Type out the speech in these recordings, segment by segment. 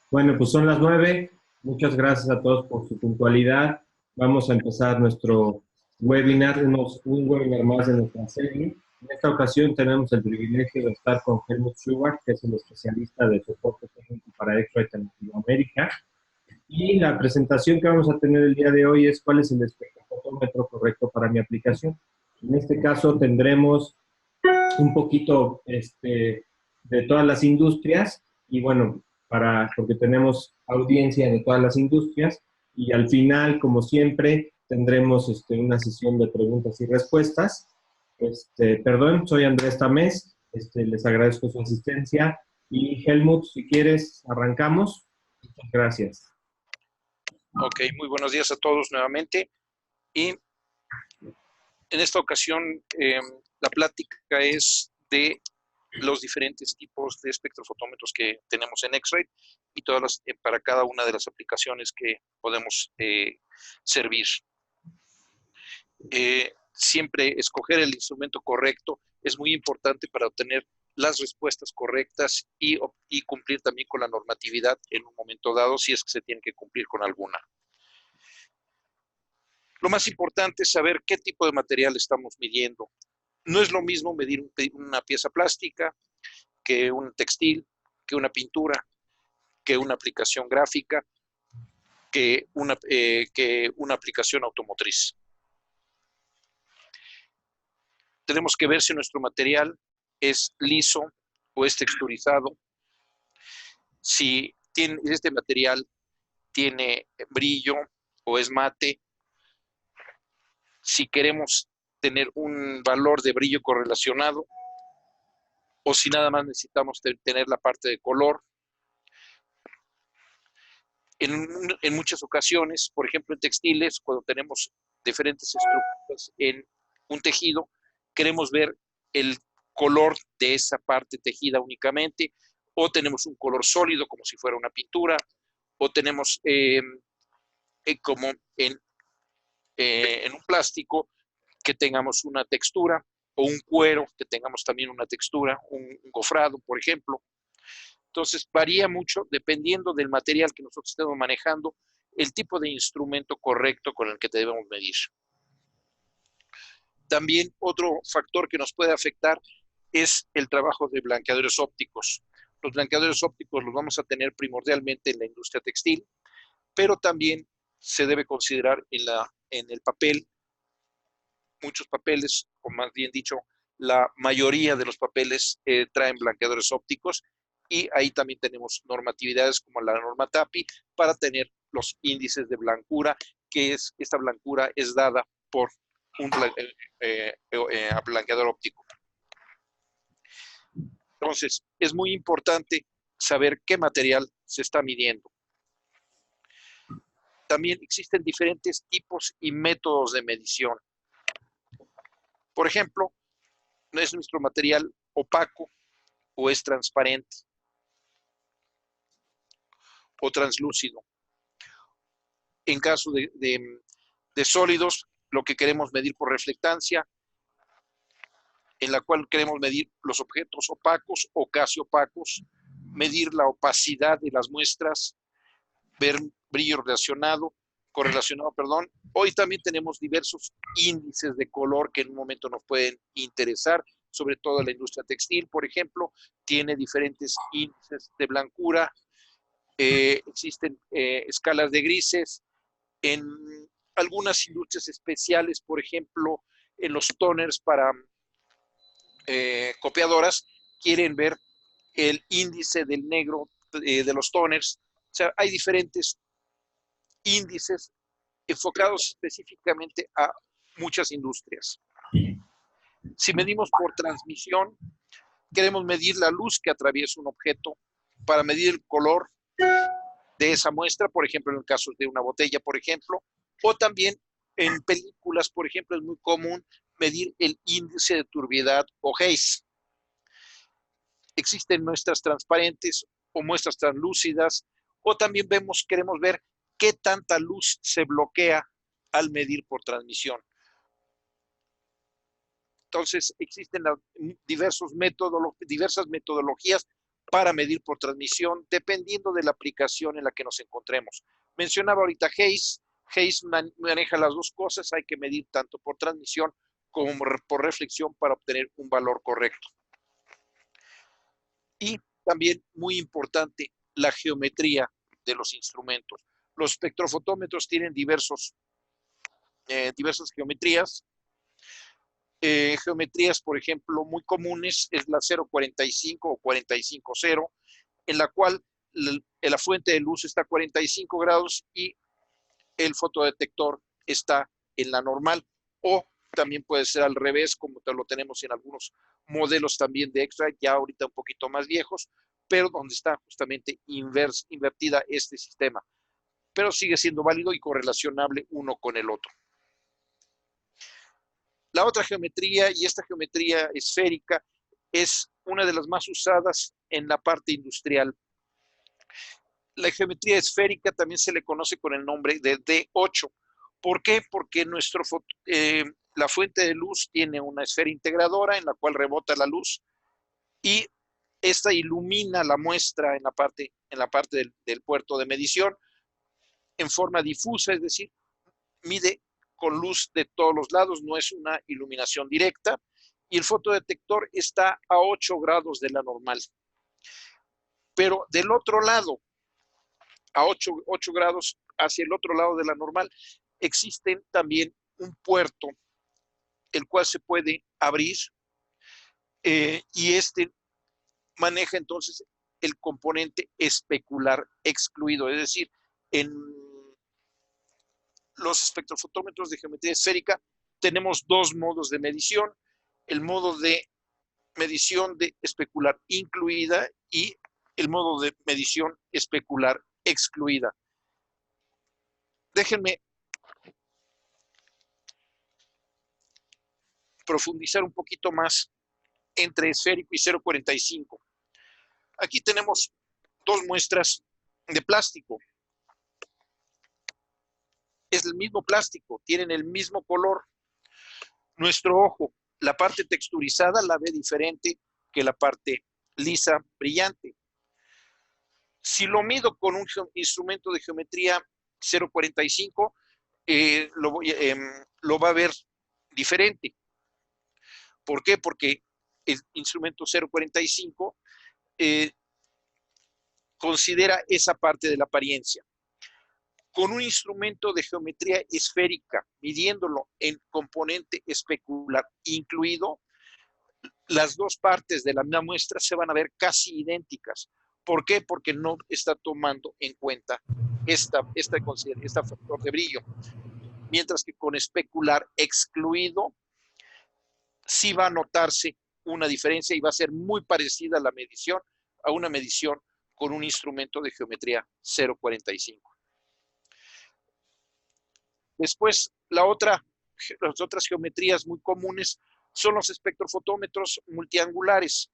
Bueno, pues son las 9. Muchas gracias a todos por su puntualidad. Vamos a empezar nuestro webinar, un webinar más de nuestra serie. En esta ocasión tenemos el privilegio de estar con Helmut Schubert, que es el especialista de soporte técnico para X-Ray en Latinoamérica. Y la presentación que vamos a tener el día de hoy es cuál es el espectrofotómetro correcto para mi aplicación. En este caso tendremos un poquito de todas las industrias y bueno, porque tenemos audiencia de todas las industrias y al final, como siempre, tendremos una sesión de preguntas y respuestas. Perdón, soy Andrés Tamés, les agradezco su asistencia y Helmut, si quieres, arrancamos. Muchas gracias. Ok, muy buenos días a todos nuevamente. Y en esta ocasión la plática es de los diferentes tipos de espectrofotómetros que tenemos en X-Ray y todas para cada una de las aplicaciones que podemos servir. Siempre escoger el instrumento correcto es muy importante para obtener las respuestas correctas y cumplir también con la normatividad en un momento dado, si es que se tiene que cumplir con alguna. Lo más importante es saber qué tipo de material estamos midiendo. No es lo mismo medir una pieza plástica que un textil, que una pintura, que una aplicación gráfica, que una aplicación automotriz. Tenemos que ver si nuestro material es liso o es texturizado, si este material tiene brillo o es mate, si queremos tener un valor de brillo correlacionado o si nada más necesitamos tener la parte de color. En muchas ocasiones, por ejemplo en textiles, cuando tenemos diferentes estructuras en un tejido, queremos ver el color de esa parte tejida únicamente, o tenemos un color sólido como si fuera una pintura, o tenemos como en un plástico que tengamos una textura, o un cuero que tengamos también una textura, un gofrado, por ejemplo. Entonces, varía mucho dependiendo del material que nosotros estemos manejando, el tipo de instrumento correcto con el que debemos medir. También otro factor que nos puede afectar es el trabajo de blanqueadores ópticos. Los blanqueadores ópticos los vamos a tener primordialmente en la industria textil, pero también se debe considerar en el papel. Muchos papeles, o más bien dicho, la mayoría de los papeles traen blanqueadores ópticos, y ahí también tenemos normatividades como la norma TAPI para tener los índices de blancura, esta blancura es dada por un blanqueador óptico. Entonces, es muy importante saber qué material se está midiendo. También existen diferentes tipos y métodos de medición. Por ejemplo, ¿no es nuestro material opaco o es transparente o translúcido? En caso de sólidos, lo que queremos medir por reflectancia, en la cual queremos medir los objetos opacos o casi opacos, medir la opacidad de las muestras, ver brillo correlacionado. Hoy también tenemos diversos índices de color que en un momento nos pueden interesar, sobre todo la industria textil, por ejemplo, tiene diferentes índices de blancura, existen escalas de grises. En algunas industrias especiales, por ejemplo, en los toners para copiadoras, quieren ver el índice del negro de los toners. O sea, hay diferentes índices enfocados específicamente a muchas industrias. Si medimos por transmisión, queremos medir la luz que atraviesa un objeto para medir el color de esa muestra, por ejemplo, en el caso de una botella, por ejemplo, o también en películas, por ejemplo, es muy común medir el índice de turbiedad o haze. Existen muestras transparentes o muestras translúcidas, o también queremos ver qué tanta luz se bloquea al medir por transmisión. Entonces, existen diversas metodologías para medir por transmisión, dependiendo de la aplicación en la que nos encontremos. Mencionaba ahorita Hayes. Hayes maneja las dos cosas, hay que medir tanto por transmisión como por reflexión para obtener un valor correcto. Y también, muy importante, la geometría de los instrumentos. Los espectrofotómetros tienen diversas geometrías. Geometrías, por ejemplo, muy comunes es la 045 o 45-0, en la cual la fuente de luz está a 45 grados y el fotodetector está en la normal, o también puede ser al revés, como lo tenemos en algunos modelos también de extra, ya ahorita un poquito más viejos, pero donde está justamente invertida este sistema, pero sigue siendo válido y correlacionable uno con el otro. La otra geometría, y esta geometría esférica, es una de las más usadas en la parte industrial. La geometría esférica también se le conoce con el nombre de D8. ¿Por qué? Porque la fuente de luz tiene una esfera integradora en la cual rebota la luz y esta ilumina la muestra en la parte del puerto de medición en forma difusa, es decir, mide con luz de todos los lados, no es una iluminación directa, y el fotodetector está a 8 grados de la normal. Pero del otro lado, a 8 grados hacia el otro lado de la normal, existe también un puerto, el cual se puede abrir, y este maneja entonces el componente especular excluido, es decir, en los espectrofotómetros de geometría esférica tenemos dos modos de medición: el modo de medición de especular incluida y el modo de medición especular excluida. Déjenme profundizar un poquito más entre esférico y 0,45. Aquí tenemos dos muestras de plástico. Es el mismo plástico, tienen el mismo color. Nuestro ojo, la parte texturizada la ve diferente que la parte lisa, brillante. Si lo mido con un instrumento de geometría 0,45, lo va a ver diferente. ¿Por qué? Porque el instrumento 0,45 considera esa parte de la apariencia. Con un instrumento de geometría esférica, midiéndolo en componente especular incluido, las dos partes de la misma muestra se van a ver casi idénticas. ¿Por qué? Porque no está tomando en cuenta este factor de brillo. Mientras que con especular excluido, sí va a notarse una diferencia y va a ser muy parecida la medición a una medición con un instrumento de geometría 0,45. Después, las otras geometrías muy comunes son los espectrofotómetros multiangulares.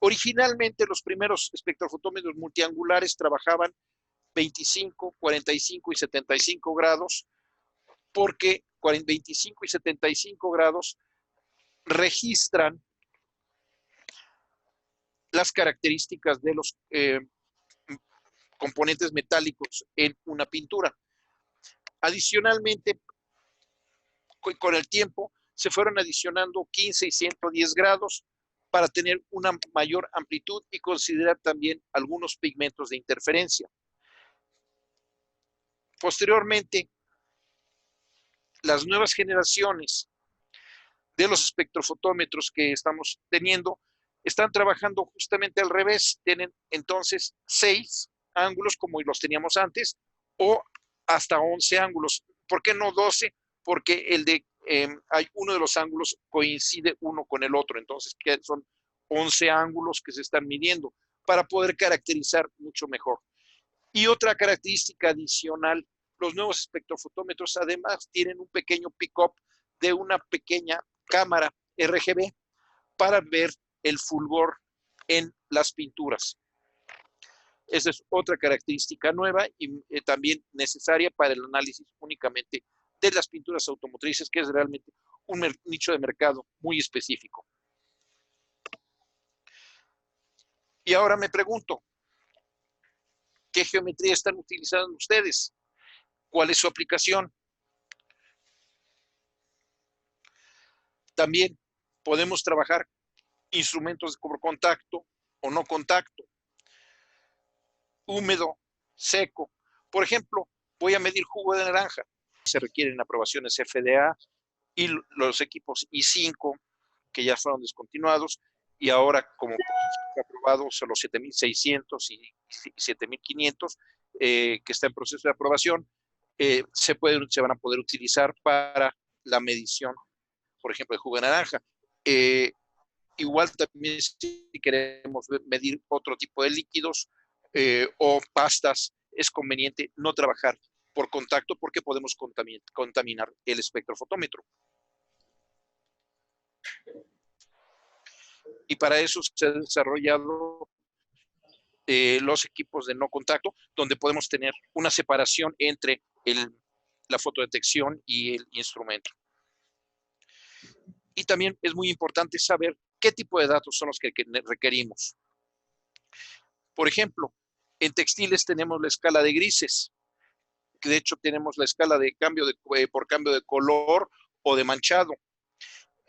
Originalmente, los primeros espectrofotómetros multiangulares trabajaban 25, 45 y 75 grados, porque 25 y 75 grados registran las características de los componentes metálicos en una pintura. Adicionalmente, con el tiempo, se fueron adicionando 15 y 110 grados para tener una mayor amplitud y considerar también algunos pigmentos de interferencia. Posteriormente, las nuevas generaciones de los espectrofotómetros que estamos teniendo están trabajando justamente al revés. Tienen entonces 6 ángulos como los teníamos antes, o hasta 11 ángulos. ¿Por qué no 12? Porque hay uno de los ángulos coincide uno con el otro, entonces son 11 ángulos que se están midiendo para poder caracterizar mucho mejor. Y otra característica adicional, los nuevos espectrofotómetros además tienen un pequeño pick-up de una pequeña cámara RGB para ver el fulgor en las pinturas. Esa es otra característica nueva y también necesaria para el análisis únicamente de las pinturas automotrices, que es realmente un nicho de mercado muy específico. Y ahora me pregunto, ¿qué geometría están utilizando ustedes? ¿Cuál es su aplicación? También podemos trabajar instrumentos por contacto o no contacto, húmedo, seco. Por ejemplo, voy a medir jugo de naranja. Se requieren aprobaciones FDA y los equipos I5, que ya fueron descontinuados, y ahora como aprobados son los 7600 y 7500, que está en proceso de aprobación, se van a poder utilizar para la medición, por ejemplo, de jugo de naranja. Igual también si queremos medir otro tipo de líquidos o pastas, es conveniente no trabajar por contacto porque podemos contaminar el espectrofotómetro. Y para eso se han desarrollado los equipos de no contacto, donde podemos tener una separación entre la fotodetección y el instrumento. Y también es muy importante saber qué tipo de datos son los que requerimos. Por ejemplo, en textiles tenemos la escala de grises, que de hecho tenemos la escala de por cambio de color o de manchado.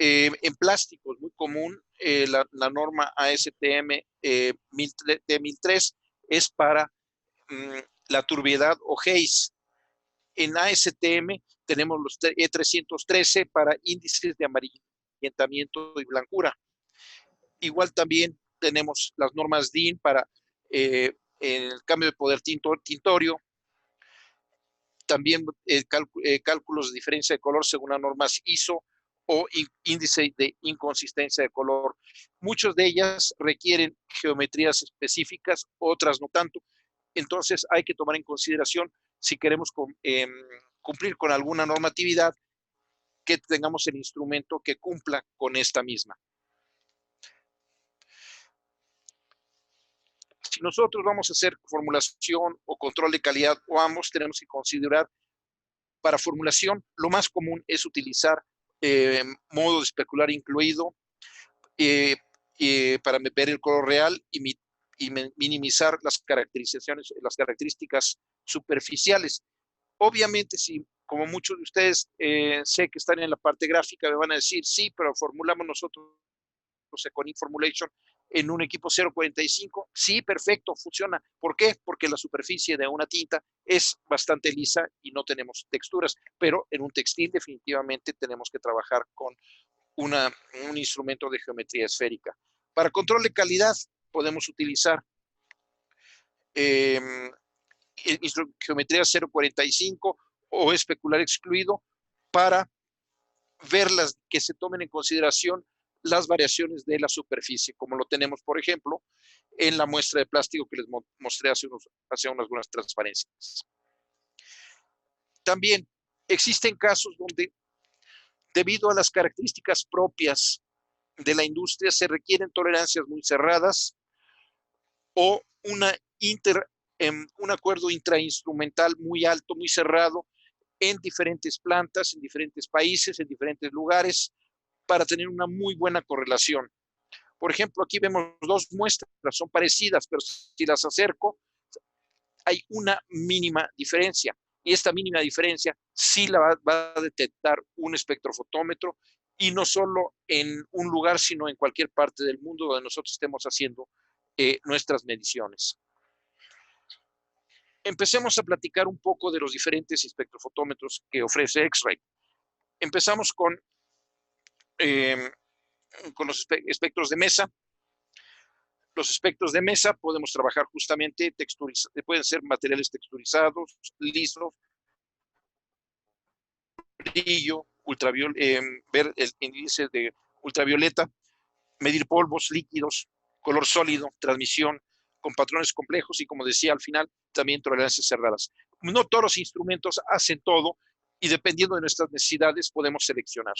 En plásticos, muy común, la norma ASTM de 1003 es para la turbiedad o haze. En ASTM tenemos los E313 para índices de amarillentamiento y blancura. Igual también tenemos las normas DIN para el cambio de poder tintorio. También cálculos de diferencia de color según las normas ISO o índice de inconsistencia de color. Muchas de ellas requieren geometrías específicas, otras no tanto. Entonces hay que tomar en consideración si queremos cumplir con alguna normatividad, que tengamos el instrumento que cumpla con esta misma. Si nosotros vamos a hacer formulación o control de calidad o ambos, tenemos que considerar para formulación, lo más común es utilizar modo de especular incluido para ver el color real y minimizar las características superficiales. Obviamente, si como muchos de ustedes sé que están en la parte gráfica, me van a decir, sí, pero formulamos nosotros con eFormulation en un equipo 0.45, sí, perfecto, funciona. ¿Por qué? Porque la superficie de una tinta es bastante lisa y no tenemos texturas, pero en un textil definitivamente tenemos que trabajar con un instrumento de geometría esférica. Para control de calidad podemos utilizar geometría 0.45 o especular excluido para ver que se tomen en consideración las variaciones de la superficie, como lo tenemos, por ejemplo, en la muestra de plástico que les mostré hace unas buenas transparencias. También existen casos donde, debido a las características propias de la industria, se requieren tolerancias muy cerradas o un acuerdo intrainstrumental muy alto, muy cerrado, en diferentes plantas, en diferentes países, en diferentes lugares, para tener una muy buena correlación. Por ejemplo, aquí vemos dos muestras, son parecidas, pero si las acerco, hay una mínima diferencia. Y esta mínima diferencia sí la va a detectar un espectrofotómetro, y no solo en un lugar, sino en cualquier parte del mundo donde nosotros estemos haciendo nuestras mediciones. Empecemos a platicar un poco de los diferentes espectrofotómetros que ofrece X-Ray. Empezamos con los espectros de mesa. Los espectros de mesa podemos trabajar justamente, pueden ser materiales texturizados, lisos, brillo, ver el índice de ultravioleta, medir polvos, líquidos, color sólido, transmisión, con patrones complejos y, como decía al final, también tolerancias cerradas. No todos los instrumentos hacen todo y, dependiendo de nuestras necesidades, podemos seleccionar.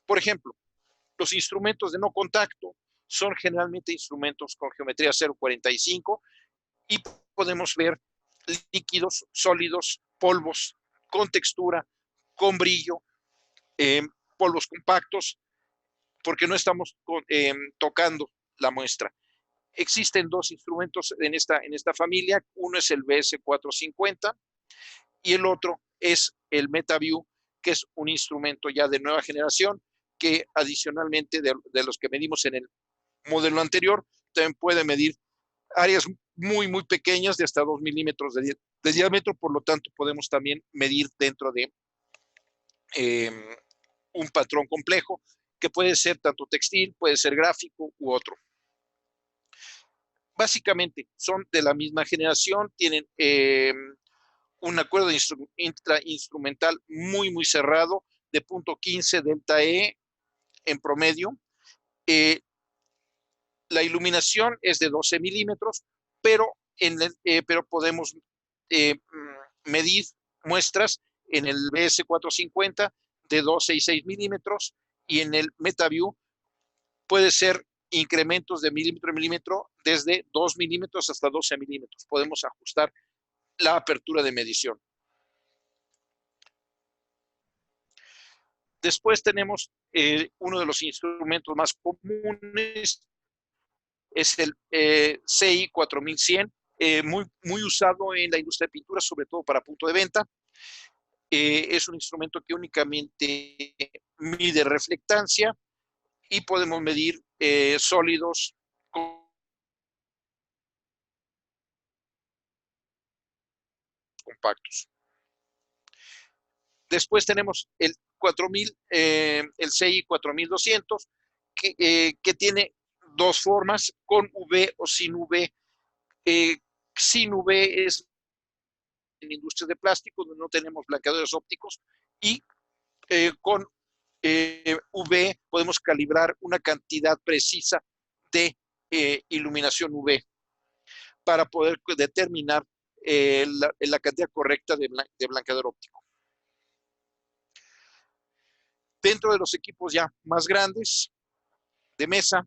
Por ejemplo, los instrumentos de no contacto son generalmente instrumentos con geometría 0.45 y podemos ver líquidos, sólidos, polvos con textura, con brillo, polvos compactos, porque no estamos tocando la muestra. Existen dos instrumentos en esta familia. Uno es el BS450 y el otro es el MetaView, que es un instrumento ya de nueva generación que adicionalmente de los que medimos en el modelo anterior, también puede medir áreas muy pequeñas de hasta 2 milímetros de diámetro. Por lo tanto, podemos también medir dentro de un patrón complejo que puede ser tanto textil, puede ser gráfico u otro. Básicamente son de la misma generación, tienen un acuerdo intrainstrumental muy cerrado de 0.15 delta E en promedio. La iluminación es de 12 milímetros, pero podemos medir muestras en el BS450 de 12 y 6 milímetros, y en el MetaView puede ser incrementos de milímetro a milímetro desde 2 milímetros hasta 12 milímetros. Podemos ajustar la apertura de medición. Después tenemos uno de los instrumentos más comunes, es el CI 4100, muy usado en la industria de pintura, sobre todo para punto de venta. Es un instrumento que únicamente mide reflectancia y podemos medir sólidos compactos. Después tenemos el 4000, el CI 4200, que tiene dos formas, con V o sin V. Sin V es en industria de plástico, donde no tenemos blanqueadores ópticos, y con V podemos calibrar una cantidad precisa de iluminación UV para poder determinar la cantidad correcta de blanqueador óptico. Dentro de los equipos ya más grandes de mesa,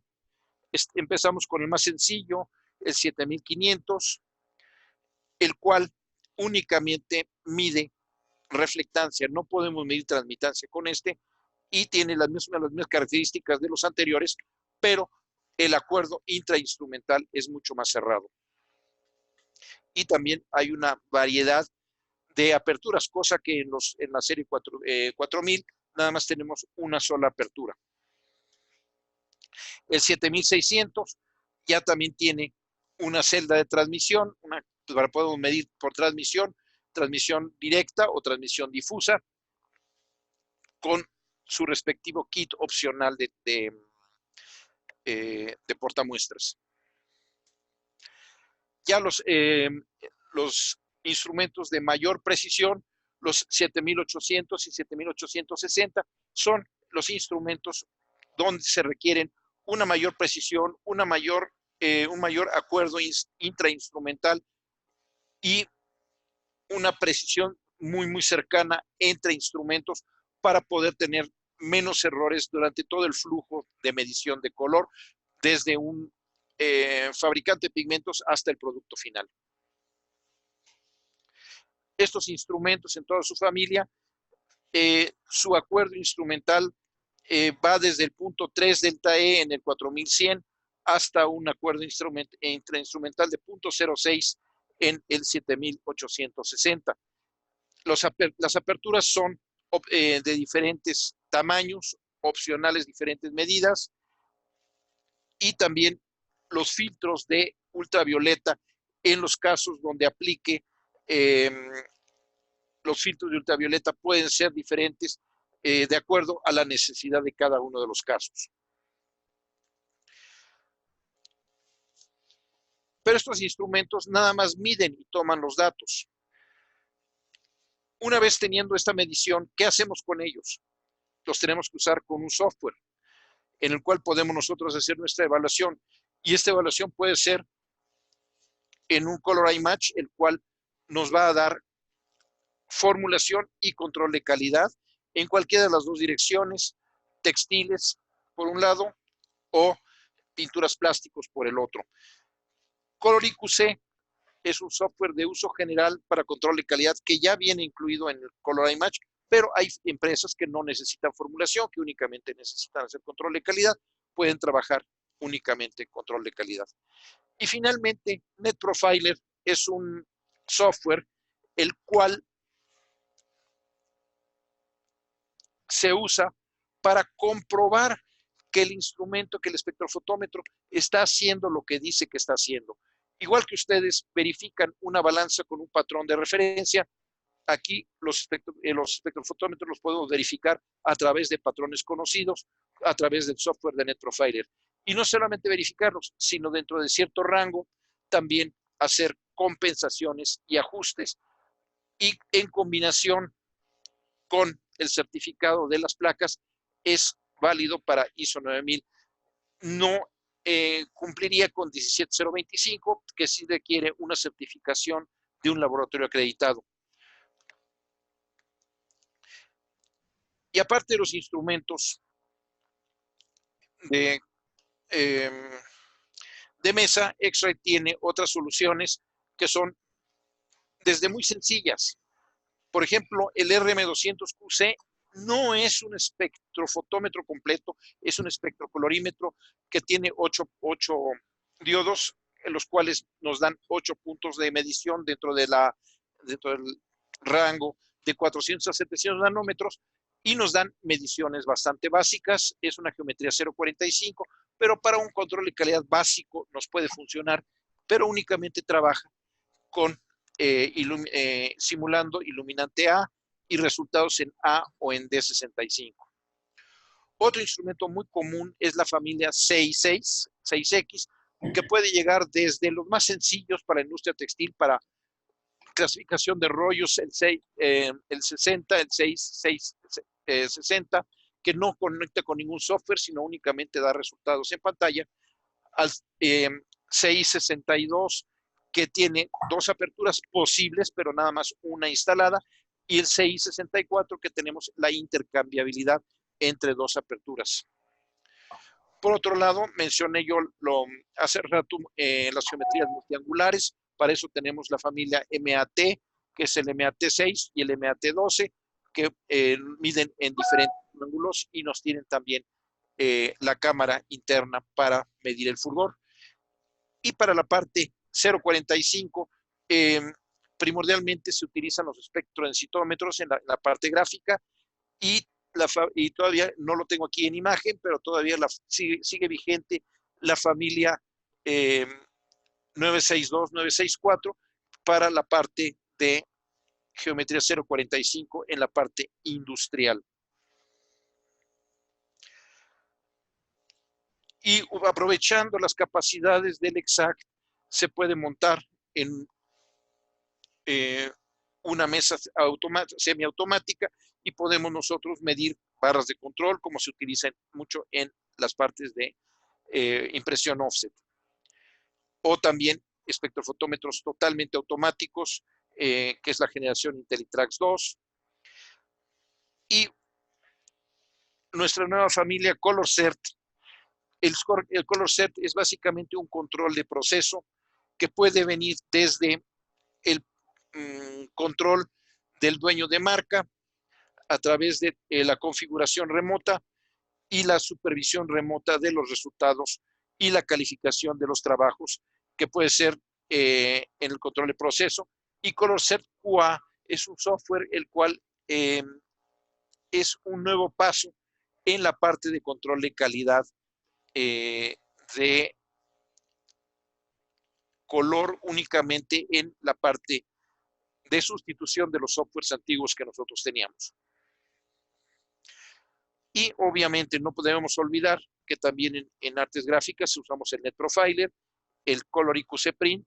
empezamos con el más sencillo, el 7500, el cual únicamente mide reflectancia. No podemos medir transmitancia con este, y tiene las mismas características de los anteriores, pero el acuerdo intrainstrumental es mucho más cerrado. Y también hay una variedad de aperturas, cosa que en la serie 4000 nada más tenemos una sola apertura. El 7600 ya también tiene una celda de transmisión, podemos medir por transmisión directa o transmisión difusa, con su respectivo kit opcional de portamuestras. Ya los instrumentos de mayor precisión, los 7800 y 7860, son los instrumentos donde se requieren una mayor precisión, un mayor acuerdo intrainstrumental y una precisión muy cercana entre instrumentos para poder tener menos errores durante todo el flujo de medición de color, desde un fabricante de pigmentos hasta el producto final. Estos instrumentos en toda su familia, su acuerdo instrumental va desde el 0.3 delta E en el 4100 hasta un acuerdo intrainstrumental de 0.06 en el 7860. Las aperturas son de diferentes tamaños, opcionales diferentes medidas, y también los filtros de ultravioleta en los casos donde aplique. Los filtros de ultravioleta pueden ser diferentes de acuerdo a la necesidad de cada uno de los casos. Pero estos instrumentos nada más miden y toman los datos. Una vez teniendo esta medición, ¿qué hacemos con ellos? Los tenemos que usar con un software en el cual podemos nosotros hacer nuestra evaluación. Y esta evaluación puede ser en un Color iMatch, el cual nos va a dar formulación y control de calidad en cualquiera de las dos direcciones, textiles por un lado o pinturas plásticos por el otro. Color IQC es un software de uso general para control de calidad que ya viene incluido en el Color iMatch, pero hay empresas que no necesitan formulación, que únicamente necesitan hacer control de calidad, pueden trabajar únicamente control de calidad. Y finalmente, NetProfiler es un software el cual se usa para comprobar que el instrumento, que el espectrofotómetro está haciendo lo que dice que está haciendo. Igual que ustedes verifican una balanza con un patrón de referencia, aquí los espectrofotómetros los podemos verificar a través de patrones conocidos, a través del software de NetProfiler. Y no solamente verificarlos, sino dentro de cierto rango, también hacer compensaciones y ajustes. Y en combinación con el certificado de las placas, es válido para ISO 9000. No cumpliría con 17025, que sí requiere una certificación de un laboratorio acreditado. Y aparte de los instrumentos de, de mesa, X-Ray tiene otras soluciones que son desde muy sencillas. Por ejemplo, el RM200QC no es un espectrofotómetro completo, es un espectrocolorímetro que tiene 8 diodos, en los cuales nos dan 8 puntos de medición dentro del rango de 400 a 700 nanómetros, y nos dan mediciones bastante básicas. Es una geometría 0.45, pero para un control de calidad básico nos puede funcionar, pero únicamente trabaja con simulando iluminante A y resultados en A o en D65. Otro instrumento muy común es la familia 6X, que puede llegar desde los más sencillos para la industria textil, para clasificación de rollos, el 60, el 60, que no conecta con ningún software, sino únicamente da resultados en pantalla, al 662, que tiene 2 aperturas posibles, pero nada más una instalada, y el 664, que tenemos la intercambiabilidad entre 2 aperturas. Por otro lado, mencioné yo hace rato las geometrías multiangulares. Para eso tenemos la familia MAT, que es el MAT6 y el MAT12, que miden en diferentes ángulos y nos tienen también la cámara interna para medir el fulgor. Y para la parte 0.45, primordialmente se utilizan los espectrodensitómetros en la parte gráfica, y todavía no lo tengo aquí en imagen, pero todavía sigue vigente la familia 962, 964 para la parte de geometría 0.45 en la parte industrial. Y aprovechando las capacidades del EXACT, se puede montar en una mesa semiautomática y podemos nosotros medir barras de control, como se utiliza mucho en las partes de impresión offset. O también espectrofotómetros totalmente automáticos, que es la generación IntelliTrax 2. Y nuestra nueva familia ColorCert. El ColorCert es básicamente un control de proceso que puede venir desde el control del dueño de marca a través de la configuración remota y la supervisión remota de los resultados y la calificación de los trabajos, que puede ser en el control de proceso. Y ColorCert QA es un software el cual es un nuevo paso en la parte de control de calidad de color, únicamente en la parte de sustitución de los softwares antiguos que nosotros teníamos. Y obviamente no podemos olvidar que también en artes gráficas usamos el NetProfiler, el Color IQC Print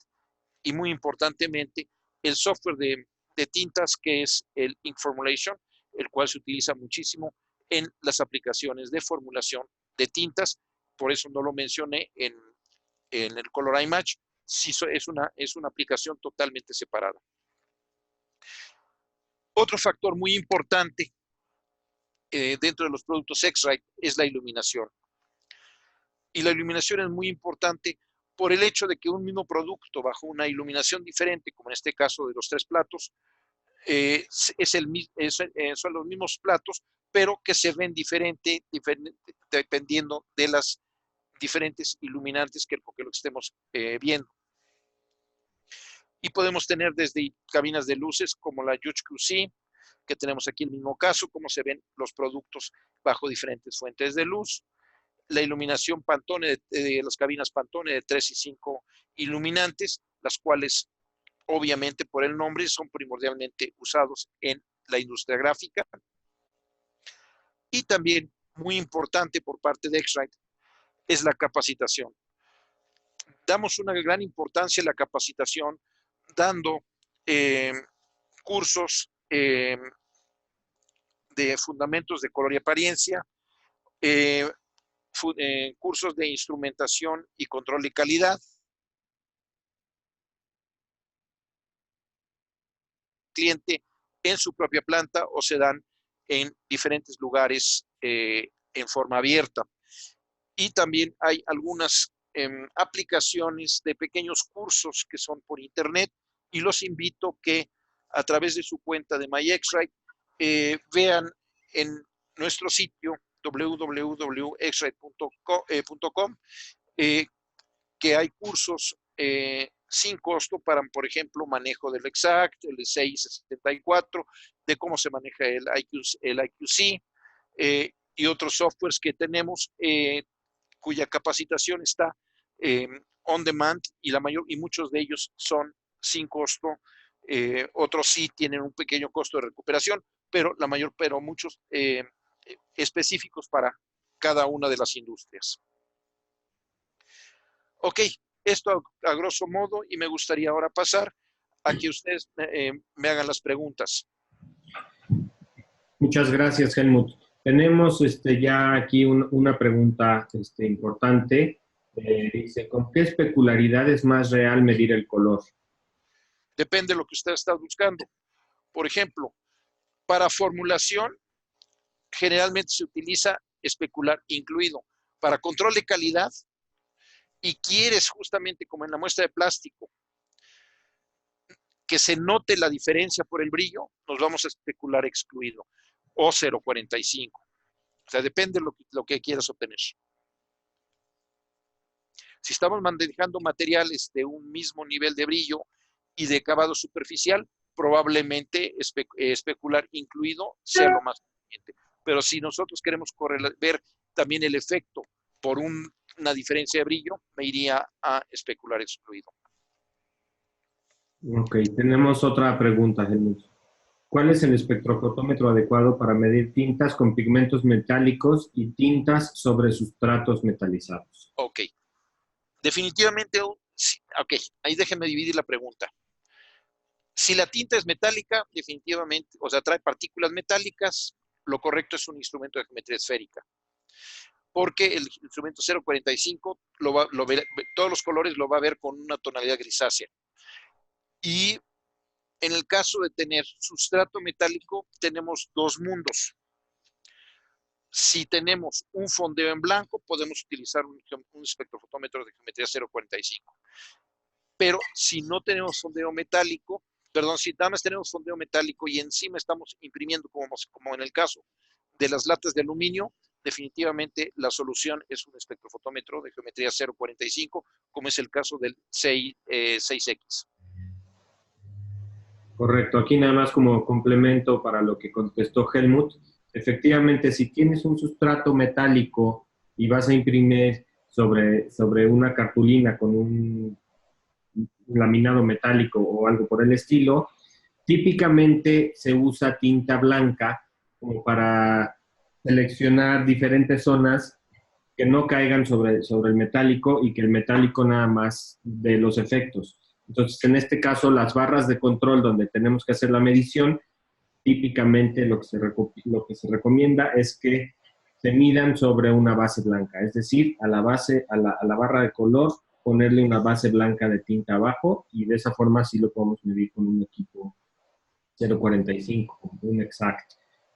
y, muy importantemente, el software de tintas, que es el Ink Formulation, el cual se utiliza muchísimo en las aplicaciones de formulación de tintas. Por eso no lo mencioné en el Color iMatch. Sí, es una aplicación totalmente separada. Otro factor muy importante dentro de los productos X-Ray es la iluminación. Y la iluminación es muy importante por el hecho de que un mismo producto bajo una iluminación diferente, como en este caso de los 3 platos, son los mismos platos, pero que se ven diferente dependiendo de las diferentes iluminantes que lo que estemos viendo. Y podemos tener desde cabinas de luces como la Hue QC, que tenemos aquí el mismo caso, cómo se ven los productos bajo diferentes fuentes de luz. La iluminación Pantone de las cabinas Pantone de 3 y 5 iluminantes, las cuales obviamente por el nombre son primordialmente usados en la industria gráfica. Y también muy importante por parte de X-Rite es la capacitación. Damos una gran importancia a la capacitación dando cursos de fundamentos de color y apariencia, cursos de instrumentación y control de calidad, cliente en su propia planta o se dan en diferentes lugares en forma abierta. Y también hay algunas aplicaciones de pequeños cursos que son por internet y los invito que a través de su cuenta de MyXrite vean en nuestro sitio www.xrite.com que hay cursos sin costo para, por ejemplo, manejo del Exact, el 674, de cómo se maneja el IQC y otros softwares que tenemos cuya capacitación está on demand y muchos de ellos son sin costo. Otros sí tienen un pequeño costo de recuperación, pero muchos específicos para cada una de las industrias. Ok, esto a grosso modo, y me gustaría ahora pasar a que ustedes me hagan las preguntas. Muchas gracias, Helmut. Tenemos ya aquí una pregunta importante. Dice, ¿con qué especularidad es más real medir el color? Depende de lo que usted está buscando. Por ejemplo, para formulación, generalmente se utiliza especular incluido. Para control de calidad, y quieres justamente como en la muestra de plástico, que se note la diferencia por el brillo, nos vamos a especular excluido o 0.45. O sea, depende de lo que quieras obtener. Si estamos manejando materiales de un mismo nivel de brillo y de acabado superficial, probablemente especular incluido sea lo más conveniente. Pero si nosotros queremos ver también el efecto por una diferencia de brillo, me iría a especular excluido. Ok, tenemos otra pregunta, Helmut. ¿Cuál es el espectrofotómetro adecuado para medir tintas con pigmentos metálicos y tintas sobre sustratos metalizados? Ok. Definitivamente, ok, ahí déjenme dividir la pregunta. Si la tinta es metálica, definitivamente, o sea, trae partículas metálicas, lo correcto es un instrumento de geometría esférica. Porque el instrumento 0.45 todos los colores lo va a ver con una tonalidad grisácea. Y en el caso de tener sustrato metálico, tenemos dos mundos. Si tenemos un fondeo en blanco, podemos utilizar un espectrofotómetro de geometría 0.45. Pero si no tenemos fondeo metálico, si nada más tenemos fondeo metálico y encima estamos imprimiendo, como en el caso de las latas de aluminio, definitivamente la solución es un espectrofotómetro de geometría 0.45, como es el caso del 6X. Correcto. Aquí nada más como complemento para lo que contestó Helmut. Efectivamente, si tienes un sustrato metálico y vas a imprimir sobre una cartulina con un laminado metálico o algo por el estilo, típicamente se usa tinta blanca como para seleccionar diferentes zonas que no caigan sobre el metálico y que el metálico nada más dé los efectos. Entonces, en este caso, las barras de control donde tenemos que hacer la medición, típicamente lo que se recomienda es que se midan sobre una base blanca, es decir, a la barra de color, ponerle una base blanca de tinta abajo y de esa forma sí lo podemos medir con un equipo 0.45, un Exact,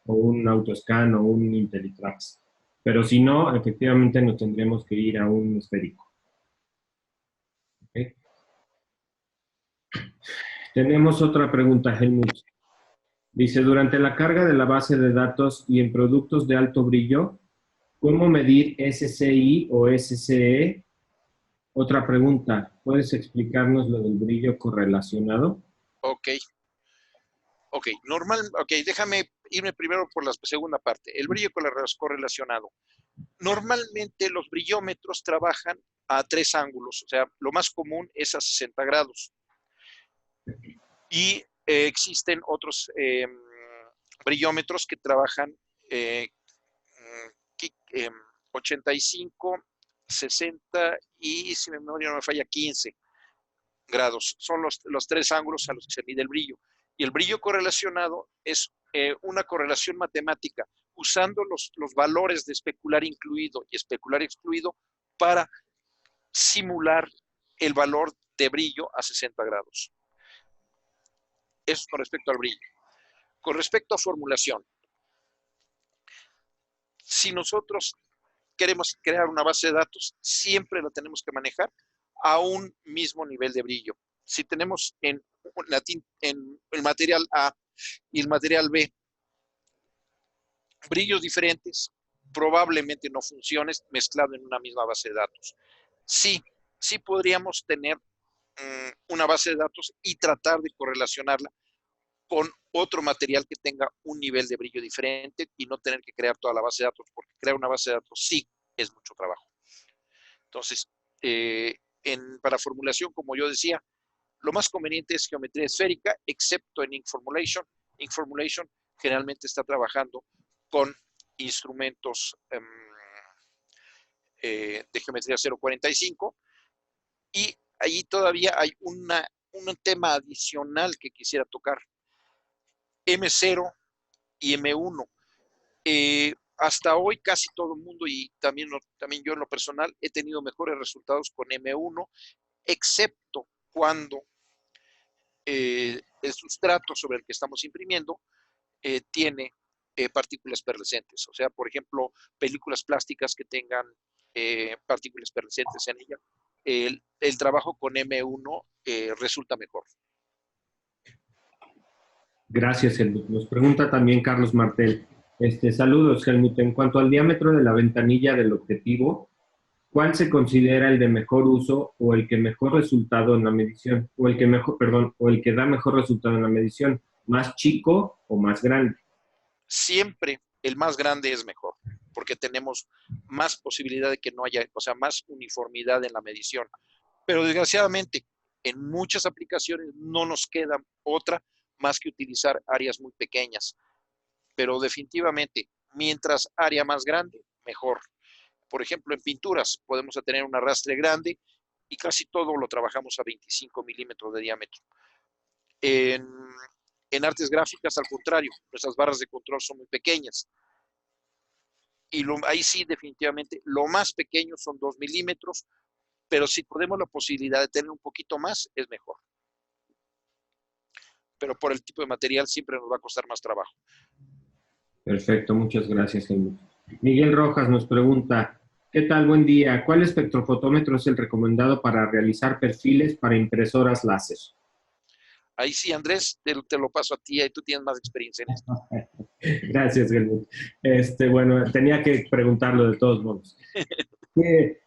o un Autoscan o un IntelliTrax. Pero si no, efectivamente nos tendríamos que ir a un esférico. ¿Okay? Tenemos otra pregunta, Helmut. Dice, durante la carga de la base de datos y en productos de alto brillo, ¿Cómo medir SCI o SCE? Otra pregunta, ¿puedes explicarnos lo del brillo correlacionado? Ok, ok, déjame irme primero por la segunda parte. El brillo correlacionado. Normalmente los brillometros trabajan a 3 ángulos, o sea, lo más común es a 60 grados. Y existen otros brillómetros que trabajan 85, 60 y, si mi memoria no me falla, 15 grados. Son los 3 ángulos a los que se mide el brillo. Y el brillo correlacionado es una correlación matemática usando los valores de especular incluido y especular excluido para simular el valor de brillo a 60 grados. Eso con respecto al brillo. Con respecto a formulación, si nosotros queremos crear una base de datos, siempre la tenemos que manejar a un mismo nivel de brillo. Si tenemos en el material A y el material B brillos diferentes, probablemente no funcione mezclado en una misma base de datos. Sí, sí podríamos tener una base de datos y tratar de correlacionarla con otro material que tenga un nivel de brillo diferente y no tener que crear toda la base de datos, porque crear una base de datos sí es mucho trabajo. Entonces, para formulación, como yo decía, lo más conveniente es geometría esférica, excepto en Ink Formulation. Ink Formulation generalmente está trabajando con instrumentos de geometría 0.45 y allí todavía hay un tema adicional que quisiera tocar. M0 y M1. Hasta hoy casi todo el mundo y también yo en lo personal he tenido mejores resultados con M1, excepto cuando el sustrato sobre el que estamos imprimiendo tiene partículas persistentes. O sea, por ejemplo, películas plásticas que tengan partículas persistentes en ella. El trabajo con M1 resulta mejor. Gracias, Helmut. Nos pregunta también Carlos Martel. Saludos, Helmut. En cuanto al diámetro de la ventanilla del objetivo, ¿cuál se considera el de mejor uso o el que mejor resultado en la medición? O el que da mejor resultado en la medición, ¿más chico o más grande? Siempre el más grande es mejor, porque tenemos más posibilidad de que no haya, o sea, más uniformidad en la medición. Pero desgraciadamente, en muchas aplicaciones no nos queda otra más que utilizar áreas muy pequeñas. Pero definitivamente, mientras área más grande, mejor. Por ejemplo, en pinturas podemos tener un arrastre grande y casi todo lo trabajamos a 25 milímetros de diámetro. En artes gráficas, al contrario, nuestras barras de control son muy pequeñas. Y ahí sí, definitivamente, lo más pequeño son 2 milímetros, pero si tenemos la posibilidad de tener un poquito más, es mejor. Pero por el tipo de material siempre nos va a costar más trabajo. Perfecto, muchas gracias, Helmut. Miguel Rojas nos pregunta, ¿qué tal? Buen día. ¿Cuál espectrofotómetro es el recomendado para realizar perfiles para impresoras láser? Ahí sí, Andrés, te lo paso a ti, ahí tú tienes más experiencia en esto. Gracias, Helmut. Bueno, tenía que preguntarlo de todos modos.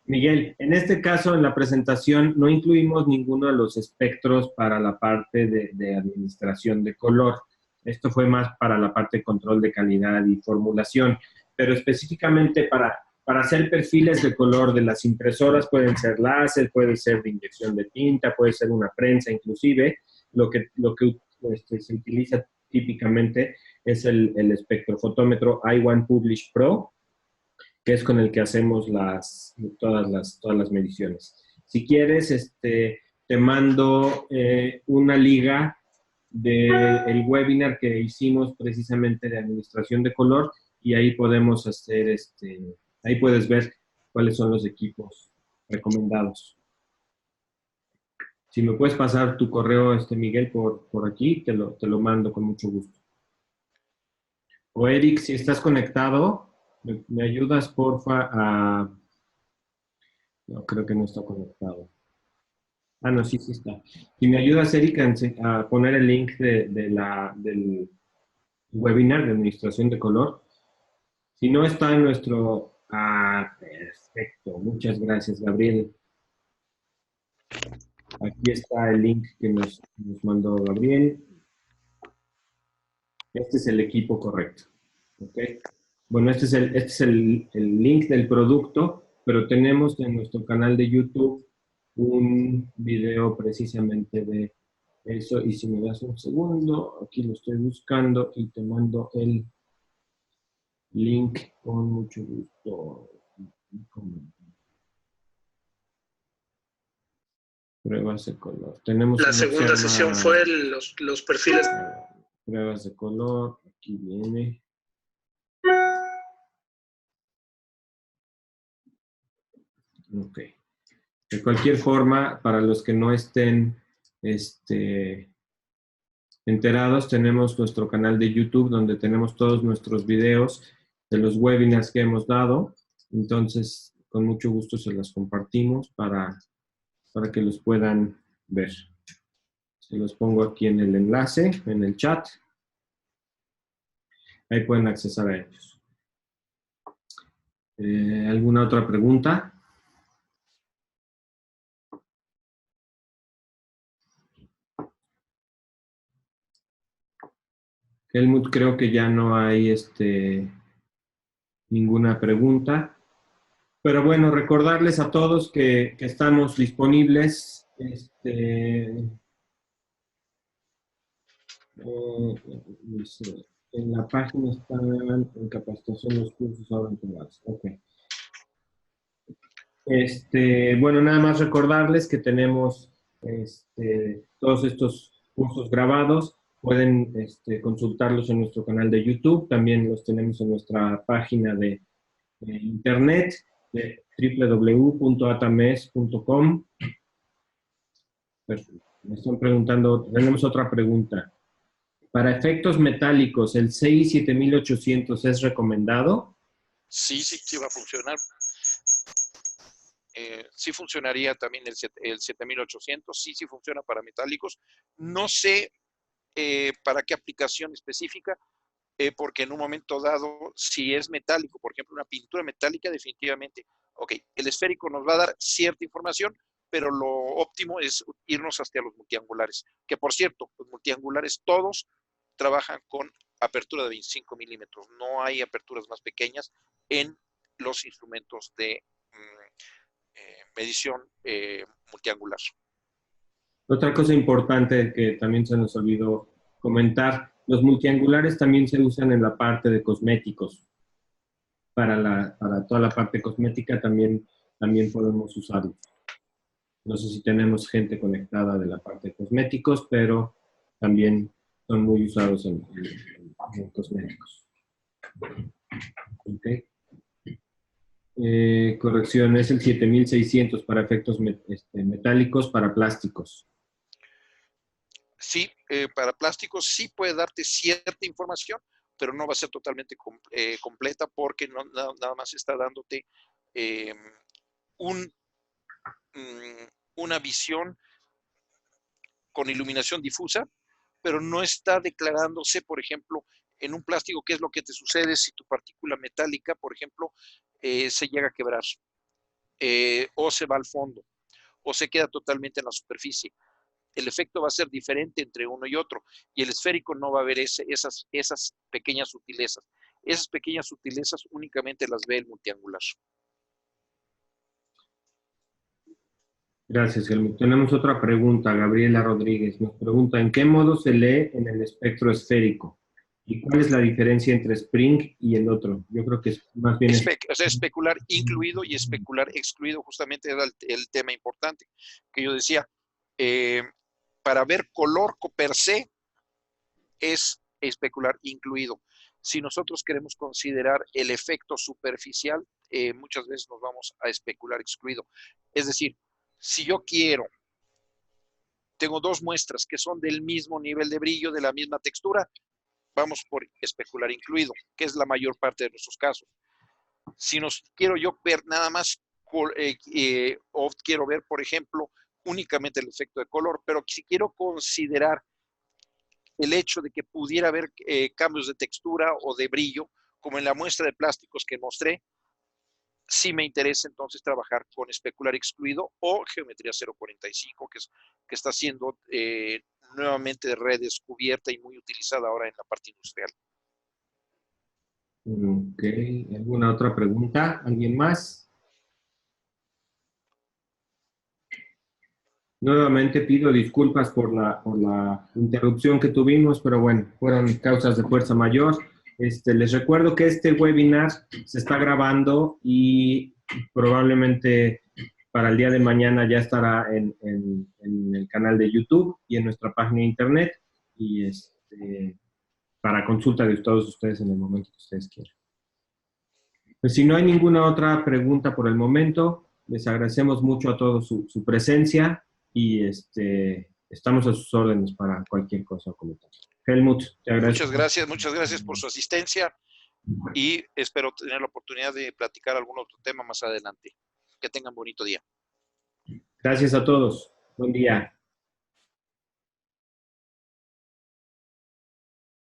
Miguel, en este caso, en la presentación, no incluimos ninguno de los espectros para la parte de administración de color. Esto fue más para la parte de control de calidad y formulación, pero específicamente para hacer perfiles de color de las impresoras, pueden ser láser, puede ser de inyección de tinta, puede ser una prensa inclusive. Lo que se utiliza típicamente es el espectrofotómetro i1 Publish Pro, que es con el que hacemos todas las mediciones. Si quieres, te mando una liga del webinar que hicimos precisamente de administración de color y ahí podemos hacer, ahí puedes ver cuáles son los equipos recomendados. Si me puedes pasar tu correo, Miguel, por aquí, te lo mando con mucho gusto. O Eric, si estás conectado, ¿me ayudas, porfa, a...? No, creo que no está conectado. Ah, no, sí está. Si me ayudas, Eric, a poner el link del webinar de administración de color. Si no está en nuestro Ah, perfecto. Muchas gracias, Gabriel. Aquí está el link que nos mandó Gabriel. Este es el equipo correcto. ¿Ok? Bueno, este es el link del producto, pero tenemos en nuestro canal de YouTube un video precisamente de eso. Y si me das un segundo, aquí lo estoy buscando y te mando el link con mucho gusto. Pruebas de color. Tenemos La segunda sesión fue los perfiles. Pruebas de color. Aquí viene. Ok. De cualquier forma, para los que no estén enterados, tenemos nuestro canal de YouTube donde tenemos todos nuestros videos de los webinars que hemos dado. Entonces, con mucho gusto se los compartimos para que los puedan ver. Se los pongo aquí en el enlace, en el chat. Ahí pueden accesar a ellos. ¿Alguna otra pregunta? Helmut, creo que ya no hay ninguna pregunta. Pero bueno, recordarles a todos que estamos disponibles. En la página están en capacitación los cursos ahora entregados. Ok. Bueno, nada más recordarles que tenemos todos estos cursos grabados. Pueden consultarlos en nuestro canal de YouTube. También los tenemos en nuestra página de internet, www.atames.com. Me están preguntando, tenemos otra pregunta. Para efectos metálicos, ¿el CI 7800 es recomendado? Sí, sí va a funcionar. Sí funcionaría también el 7800, sí funciona para metálicos. No sé para qué aplicación específica, porque en un momento dado, si es metálico, por ejemplo, una pintura metálica, definitivamente, ok, el esférico nos va a dar cierta información, pero lo óptimo es irnos hasta los multiangulares, que por cierto, los multiangulares todos trabajan con apertura de 25 milímetros, no hay aperturas más pequeñas en los instrumentos de medición multiangular. Otra cosa importante que también se nos olvidó comentar, los multiangulares también se usan en la parte de cosméticos. Para toda la parte cosmética también podemos usarlos. No sé si tenemos gente conectada de la parte de cosméticos, pero también son muy usados en cosméticos. Okay. Corrección, es el 7600 para efectos metálicos para plásticos. Sí, para plásticos sí puede darte cierta información, pero no va a ser totalmente completa porque nada más está dándote una visión con iluminación difusa, pero no está declarándose, por ejemplo, en un plástico qué es lo que te sucede si tu partícula metálica, por ejemplo, se llega a quebrar, o se va al fondo, o se queda totalmente en la superficie. El efecto va a ser diferente entre uno y otro, y el esférico no va a ver esas pequeñas sutilezas. Esas pequeñas sutilezas únicamente las ve el multiangular. Gracias, Helmut. Tenemos otra pregunta, Gabriela Rodríguez. Nos pregunta, ¿en qué modo se lee en el espectro esférico? ¿Y cuál es la diferencia entre Spring y el otro? Yo creo que es más bien... O sea, especular incluido y especular excluido, justamente era el tema importante, que yo decía, para ver color per se es especular incluido. Si nosotros queremos considerar el efecto superficial, muchas veces nos vamos a especular excluido. Es decir, si yo tengo dos muestras que son del mismo nivel de brillo, de la misma textura, vamos por especular incluido, que es la mayor parte de nuestros casos. Si quiero yo ver nada más, o quiero ver, por ejemplo, únicamente el efecto de color, pero si quiero considerar el hecho de que pudiera haber cambios de textura o de brillo, como en la muestra de plásticos que mostré, sí me interesa entonces trabajar con especular excluido o geometría 045, que está siendo nuevamente redescubierta y muy utilizada ahora en la parte industrial. Ok, ¿alguna otra pregunta? ¿Alguien más? Nuevamente pido disculpas por la interrupción que tuvimos, pero bueno, fueron causas de fuerza mayor. Les recuerdo que este webinar se está grabando y probablemente para el día de mañana ya estará en el canal de YouTube y en nuestra página de internet y para consulta de todos ustedes en el momento que ustedes quieran. Pues si no hay ninguna otra pregunta por el momento, les agradecemos mucho a todos su presencia y estamos a sus órdenes para cualquier cosa o comentario. Helmut, te agradezco. Muchas gracias por su asistencia y espero tener la oportunidad de platicar algún otro tema más adelante. Que tengan bonito día. Gracias a todos. Buen día.